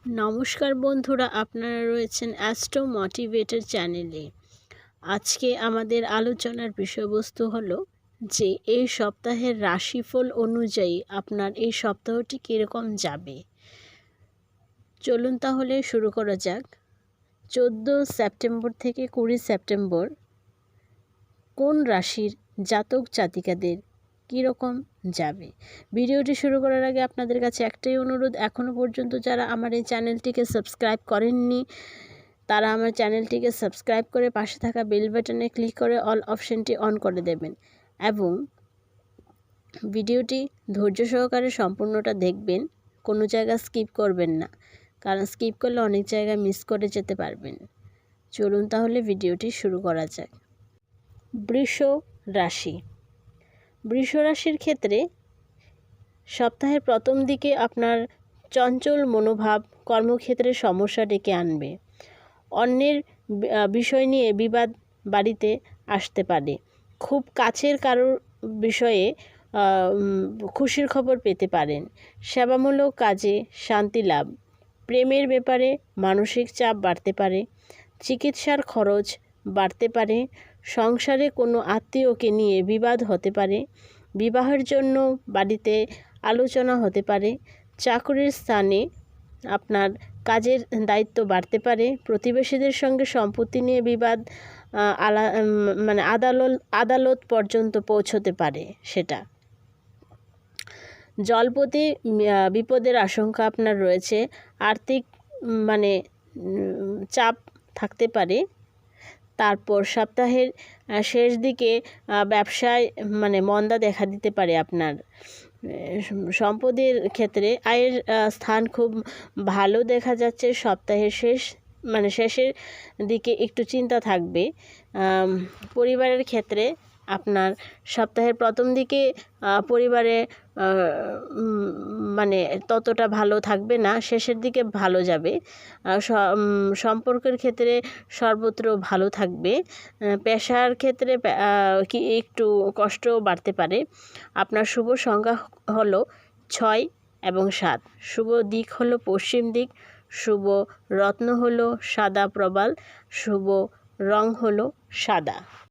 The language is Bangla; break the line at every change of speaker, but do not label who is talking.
নমস্কার বন্ধুরা, আপনারা রয়েছেন অ্যাস্ট্রো মোটিভেটর চ্যানেলে। আজকে আমাদের আলোচনার বিষয়বস্তু হলো যে এই সপ্তাহের রাশিফল অনুযায়ী আপনার এই সপ্তাহটি কীরকম যাবে। চলুন তাহলে শুরু করা যাক। 14 সেপ্টেম্বর থেকে 20 সেপ্টেম্বর কোন রাশির জাতক জাতিকাদের কীরকম যাবে। ভিডিওটি শুরু করার আগে আপনাদের কাছে একটাই অনুরোধ, এখনও পর্যন্ত যারা আমার এই চ্যানেলটিকে সাবস্ক্রাইব করেননি তারা আমার চ্যানেলটিকে সাবস্ক্রাইব করে পাশে থাকা বেল বাটনে ক্লিক করে অল অপশানটি অন করে দেবেন এবং ভিডিওটি ধৈর্য সহকারে সম্পূর্ণটা দেখবেন, কোনো জায়গা স্কিপ করবেন না, কারণ স্কিপ করলে অনেক জায়গা মিস করে যেতে পারবেন। চলুন তাহলে ভিডিওটি শুরু করা যাক। বৃষ রাশি। বৃষ রাশির ক্ষেত্রে সপ্তাহের প্রথম দিকে আপনার চঞ্চল মনোভাব কর্মক্ষেত্রে সমস্যা ডেকে আনবে। অন্যের বিষয় নিয়ে বিবাদ বাড়িতে আসতে পারে। খুব কাছের কারোর বিষয়ে খুশির খবর পেতে পারেন। সেবামূলক কাজে শান্তি লাভ। প্রেমের ব্যাপারে মানসিক চাপ বাড়তে পারে। চিকিৎসার খরচ বাড়তে পারে। সংসারে কোনো আত্মীয়কে নিয়ে বিবাদ হতে পারে। বিবাহের জন্য বাড়িতে আলোচনা হতে পারে। চাকরির স্থানে আপনার কাজের দায়িত্ব বাড়তে পারে। প্রতিবেশীদের সঙ্গে সম্পত্তি নিয়ে বিবাদ আদালত পর্যন্ত পৌঁছতে পারে। সেটা জলপথে বিপদের আশঙ্কা আপনার রয়েছে। আর্থিক চাপ থাকতে পারে। তারপর সপ্তাহের শেষ দিকে ব্যবসায় মন্দা দেখা দিতে পারে। আপনার সম্পদের ক্ষেত্রে আয়ের স্থান খুব ভালো দেখা যাচ্ছে। সপ্তাহের শেষের দিকে একটু চিন্তা থাকবে। পরিবারের ক্ষেত্রে আপনার সপ্তাহের প্রথম দিকে পরিবারে ততটা ভালো থাকবে না, শেষের দিকে ভালো যাবে। সম্পর্কের ক্ষেত্রে সর্বত্র ভালো থাকবে। পেশার ক্ষেত্রে একটু কষ্ট বাড়তে পারে। আপনার শুভ সংখ্যা হলো 6 এবং 7। শুভ দিক হলো পশ্চিম দিক। শুভ রত্ন হলো সাদা প্রবাল। শুভ রং হলো সাদা।